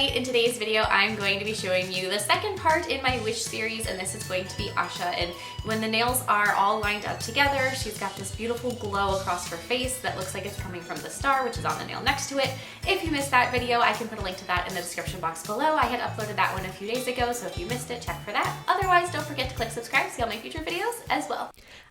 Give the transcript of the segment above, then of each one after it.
Alright, in today's video I'm going to be showing you the second part in my Wish series, and this is going to be Asha. And when the nails are all lined up together, she's got this beautiful glow across her face that looks like it's coming from the star, which is on the nail next to it. If you missed that video, I can put a link to that in the description box below. I had uploaded that one a few days ago, so if you missed it, check for that. Otherwise, don't forget to click subscribe to see all my future videos as well.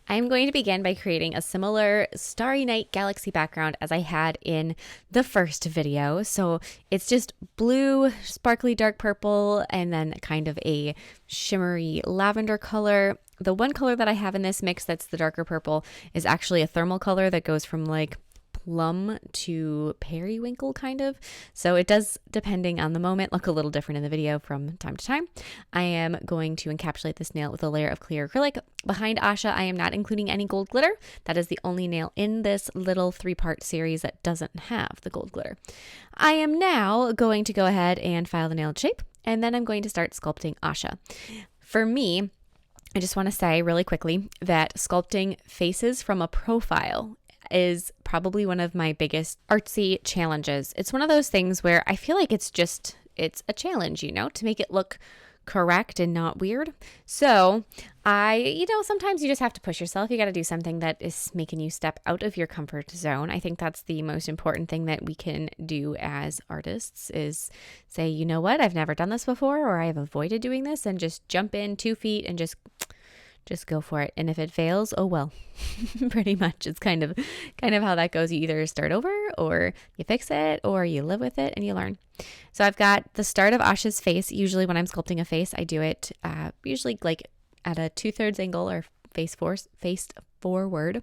I'm going to begin by creating a similar Starry Night galaxy background as I had in the first video. So it's just blue, sparkly dark purple, and then kind of a shimmery lavender color. The one color that I have in this mix that's the darker purple is actually a thermal color that goes from like plum to periwinkle kind of. So it does, depending on the moment, look a little different in the video from time to time. I am going to encapsulate this nail with a layer of clear acrylic. Behind Asha, I am not including any gold glitter. That is the only nail in this little 3-part series that doesn't have the gold glitter. I am now going to go ahead and file the nail shape, and then I'm going to start sculpting Asha. For me, I just want to say really quickly that sculpting faces from a profile is probably one of my biggest artsy challenges. It's one of those things where I feel like it's a challenge, you know, to make it look correct and not weird. So sometimes you just have to push yourself. You got to do something that is making you step out of your comfort zone. I think that's the most important thing that we can do as artists is say, you know what, I've never done this before, or I've avoided doing this, and just jump in 2 feet and just go for it. And if it fails, oh well. Pretty much it's kind of how that goes. You either start over, or you fix it, or you live with it and you learn. So I've got the start of Asha's face. Usually when I'm sculpting a face, I do it usually like at a 2/3 angle or face forward.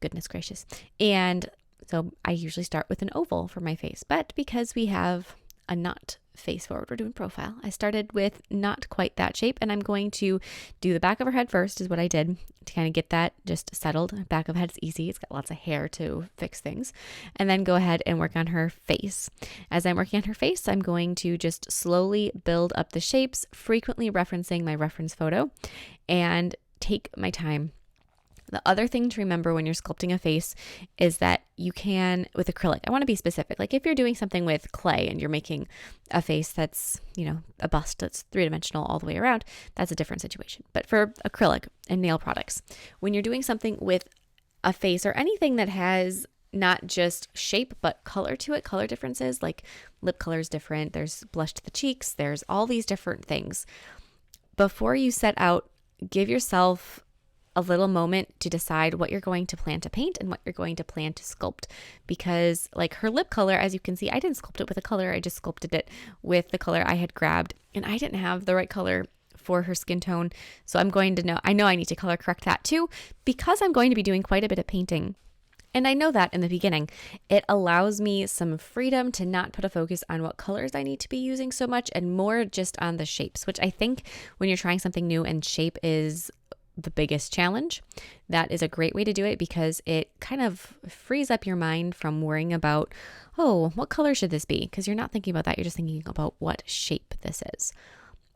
Goodness gracious. And so I usually start with an oval for my face, but because we have a not face forward, we're doing profile, I started with not quite that shape, and I'm going to do the back of her head first is what I did to kind of get that just settled. Back of head's easy. It's got lots of hair to fix things. And then go ahead and work on her face. As I'm working on her face, I'm going to just slowly build up the shapes, frequently referencing my reference photo, and take my time. The other thing to remember when you're sculpting a face is that you can, with acrylic, I want to be specific. Like if you're doing something with clay and you're making a face that's, a bust that's 3-dimensional all the way around, that's a different situation. But for acrylic and nail products, when you're doing something with a face or anything that has not just shape, but color to it, color differences, like lip color is different, there's blush to the cheeks, there's all these different things. Before you set out, give yourself a little moment to decide what you're going to plan to paint and what you're going to plan to sculpt, because like her lip color, as you can see, I didn't sculpt it with a color. I just sculpted it with the color I had grabbed, and I didn't have the right color for her skin tone. So I know I need to color correct that too, because I'm going to be doing quite a bit of painting. And I know that in the beginning, it allows me some freedom to not put a focus on what colors I need to be using so much, and more just on the shapes, which I think when you're trying something new and shape is the biggest challenge, that is a great way to do it, because it kind of frees up your mind from worrying about, oh, what color should this be? Because you're not thinking about that. You're just thinking about what shape this is.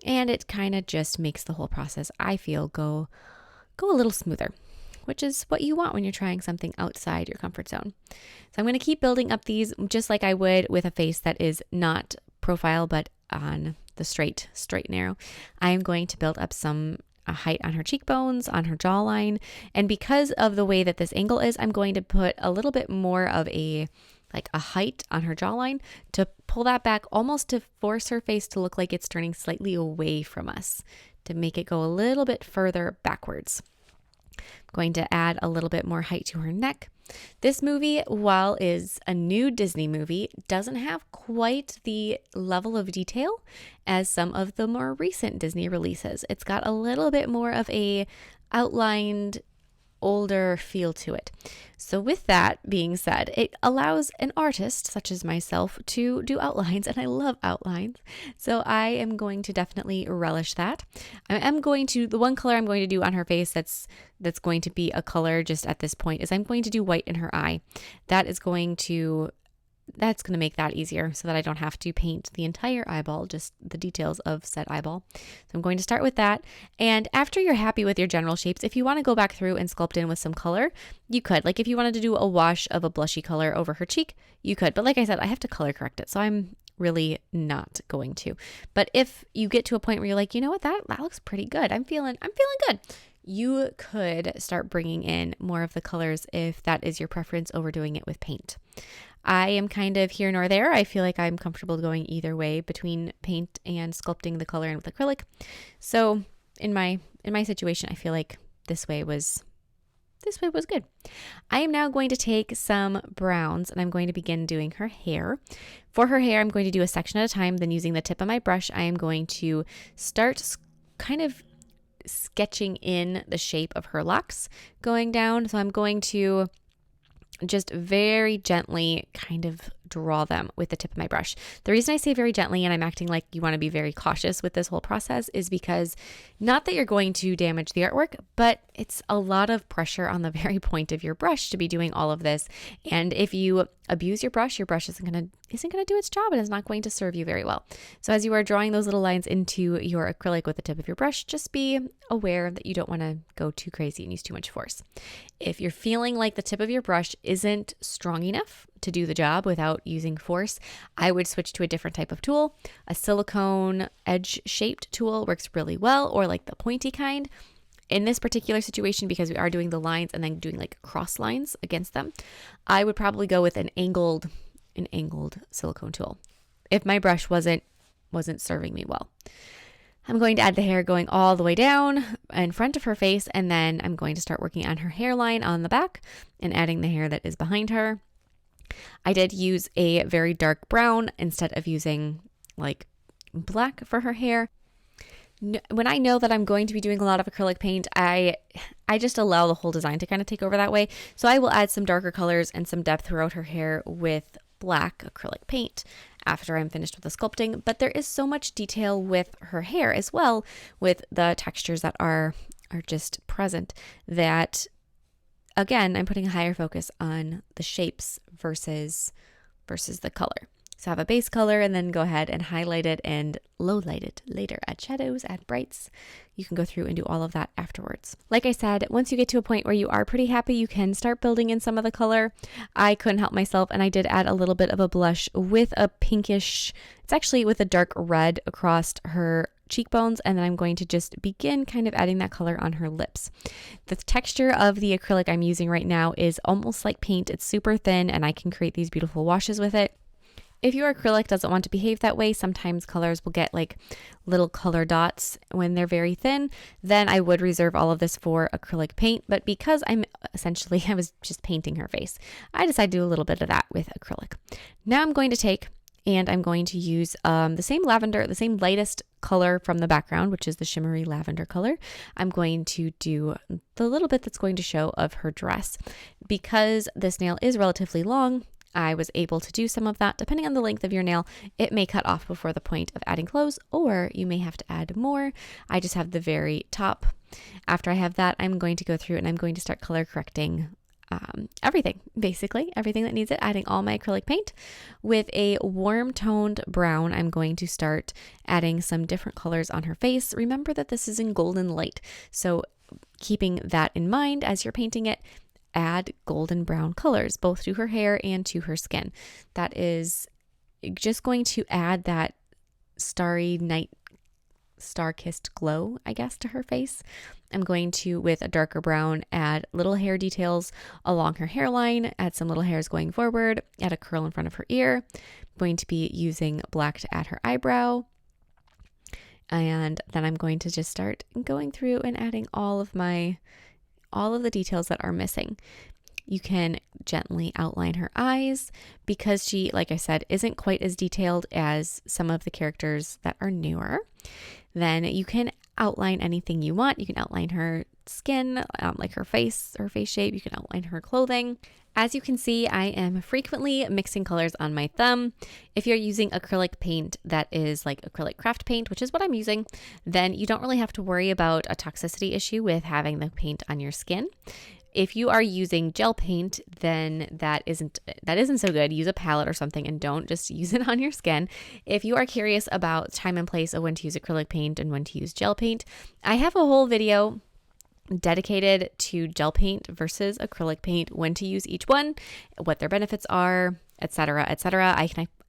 And it kind of just makes the whole process, I feel, go a little smoother, which is what you want when you're trying something outside your comfort zone. So I'm going to keep building up these just like I would with a face that is not profile, but on the straight and narrow. I am going to build up a height on her cheekbones, on her jawline. And because of the way that this angle is, I'm going to put a little bit more of a height on her jawline to pull that back, almost to force her face to look like it's turning slightly away from us, to make it go a little bit further backwards. I'm going to add a little bit more height to her neck. This movie, while is a new Disney movie, doesn't have quite the level of detail as some of the more recent Disney releases. It's got a little bit more of a outlined, older feel to it. So with that being said, it allows an artist such as myself to do outlines, and I love outlines. So I am going to definitely relish that. The one color I'm going to do on her face that's going to be a color just at this point is I'm going to do white in her eye. That's going to make that easier so that I don't have to paint the entire eyeball, just the details of said eyeball. So I'm going to start with that. And after you're happy with your general shapes, if you want to go back through and sculpt in with some color, you could. Like if you wanted to do a wash of a blushy color over her cheek, you could. But like I said, I have to color correct it. So I'm really not going to. But if you get to a point where you're like, you know what, that looks pretty good. I'm feeling good. You could start bringing in more of the colors if that is your preference over doing it with paint. I am kind of here nor there. I feel like I'm comfortable going either way between paint and sculpting the color in with acrylic. So in my situation, I feel like this way was good. I am now going to take some browns and I'm going to begin doing her hair. For her hair, I'm going to do a section at a time. Then using the tip of my brush, I am going to start kind of sketching in the shape of her locks going down. So I'm going to just very gently kind of draw them with the tip of my brush. The reason I say very gently and I'm acting like you want to be very cautious with this whole process is because not that you're going to damage the artwork, but it's a lot of pressure on the very point of your brush to be doing all of this. And if you abuse your brush isn't going to do its job and is not going to serve you very well. So as you are drawing those little lines into your acrylic with the tip of your brush, just be aware that you don't want to go too crazy and use too much force. If you're feeling like the tip of your brush isn't strong enough to do the job without using force, I would switch to a different type of tool. A silicone edge-shaped tool works really well, or like the pointy kind. In this particular situation, because we are doing the lines and then doing like cross lines against them, I would probably go with an angled silicone tool if my brush wasn't serving me well. I'm going to add the hair going all the way down in front of her face, and then I'm going to start working on her hairline on the back and adding the hair that is behind her. I did use a very dark brown instead of using like black for her hair. When I know that I'm going to be doing a lot of acrylic paint, I just allow the whole design to kind of take over that way. So I will add some darker colors and some depth throughout her hair with black acrylic paint after I'm finished with the sculpting. But there is so much detail with her hair as well, with the textures that are just present, that again, I'm putting a higher focus on the shapes versus the color. So have a base color and then go ahead and highlight it and low light it later. Add shadows, add brights. You can go through and do all of that afterwards. Like I said, once you get to a point where you are pretty happy, you can start building in some of the color. I couldn't help myself and I did add a little bit of a blush with a pinkish, it's actually with a dark red across her cheekbones, and then I'm going to just begin kind of adding that color on her lips. The texture of the acrylic I'm using right now is almost like paint. It's super thin and I can create these beautiful washes with it. If your acrylic doesn't want to behave that way, sometimes colors will get like little color dots when they're very thin, then I would reserve all of this for acrylic paint. But because I was just painting her face, I decided to do a little bit of that with acrylic. Now I'm going to take and I'm going to use the same lightest color from the background, which is the shimmery lavender color. I'm going to do the little bit that's going to show of her dress. Because this nail is relatively long, I was able to do some of that. Depending on the length of your nail, it may cut off before the point of adding clothes, or you may have to add more. I just have the very top. After I have that, I'm going to go through and I'm going to start color correcting everything that needs it, adding all my acrylic paint. With a warm toned brown, I'm going to start adding some different colors on her face. Remember that this is in golden light, so keeping that in mind as you're painting it, add golden brown colors both to her hair and to her skin. That is just going to add that starry night, star-kissed glow, I guess, to her face. I'm going to, with a darker brown, add little hair details along her hairline, add some little hairs going forward, add a curl in front of her ear. I'm going to be using black to add her eyebrow. And then I'm going to just start going through and adding all of the details that are missing. You can gently outline her eyes because she, like I said, isn't quite as detailed as some of the characters that are newer. Then you can outline anything you want. You can outline her skin, like her face shape. You can outline her clothing. As you can see, I am frequently mixing colors on my thumb. If you're using acrylic paint that is like acrylic craft paint, which is what I'm using, then you don't really have to worry about a toxicity issue with having the paint on your skin. If you are using gel paint, then that isn't so good. Use a palette or something and don't just use it on your skin. If you are curious about time and place of when to use acrylic paint and when to use gel paint, I have a whole video dedicated to gel paint versus acrylic paint, when to use each one, what their benefits are, etc., etc.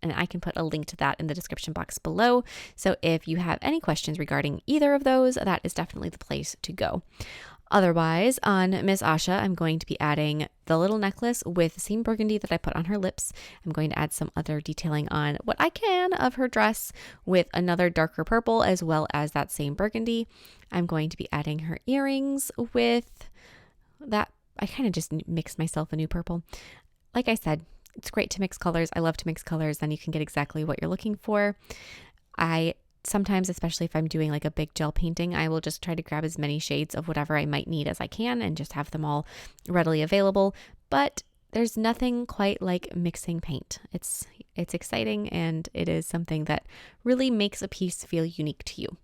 and I can put a link to that in the description box below. So if you have any questions regarding either of those, that is definitely the place to go. Otherwise, on Miss Asha, I'm going to be adding the little necklace with the same burgundy that I put on her lips. I'm going to add some other detailing on what I can of her dress with another darker purple as well as that same burgundy. I'm going to be adding her earrings with that. I kind of just mixed myself a new purple. Like I said, it's great to mix colors. I love to mix colors. Then you can get exactly what you're looking for. Sometimes, especially if I'm doing like a big gel painting, I will just try to grab as many shades of whatever I might need as I can and just have them all readily available. But there's nothing quite like mixing paint. It's exciting, and it is something that really makes a piece feel unique to you.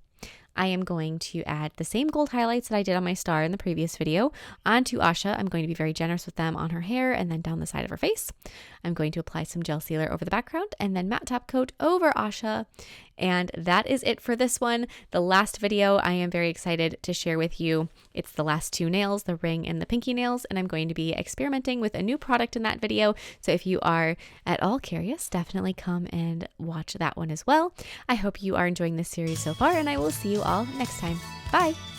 I am going to add the same gold highlights that I did on my star in the previous video onto Asha. I'm going to be very generous with them on her hair and then down the side of her face. I'm going to apply some gel sealer over the background and then matte top coat over Asha. And that is it for this one. The last video I am very excited to share with you. It's the last two nails, the ring and the pinky nails, and I'm going to be experimenting with a new product in that video. So if you are at all curious, definitely come and watch that one as well. I hope you are enjoying this series so far, and I will see you all next time. Bye!